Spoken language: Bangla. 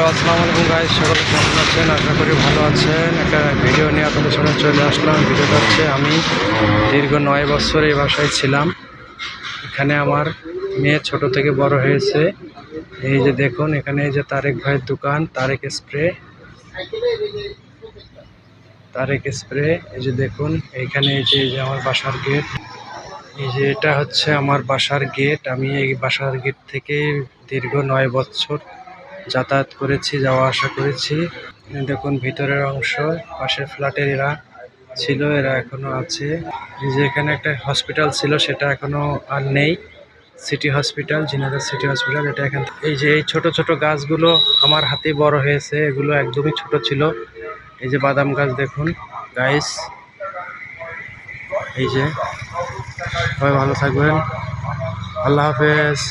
আসসালামু আলাইকুম গাইস, সকলে কেমন আছেন? আশা করি ভালো আছেন। একটা ভিডিও নিয়ে আপনাদের সামনে চলে আসলাম। ভিডিওটা হচ্ছে আমি দীর্ঘ 9 বছর এই বাসায় ছিলাম। এখানে আমার মেয়ে ছোট থেকে বড় হয়েছে। এই যে দেখুন, এখানে এই যে তারেক ভাইয়ের দোকান, তারেক স্প্রে। এই যে দেখুন, এইখানে এই যে আমার বাসার গেট। এই যে এটা হচ্ছে আমার বাসার গেট। আমি এই বাসার গেট থেকে দীর্ঘ 9 বছর যাতায়াত করেছি, যাওয়া আসা করেছি। দেখুন ভিতরের অংশ, পাশের ফ্ল্যাটের এরা ছিল, এরা এখনো আছে। এই যে এখানে একটা হসপিটাল ছিল, সেটা এখনো আর নেই। City hospital, Jhenaidah city hospital, এটা এখান। এই যে এই ছোট ছোট গাছগুলো আমার হাতে বড় হয়েছে, এগুলো একদমই ছোট ছিল। এই যে বাদাম গাছ দেখুন গাইস। এই যে সবাই ভালো থাকবেন, আল্লাহ হাফেজ।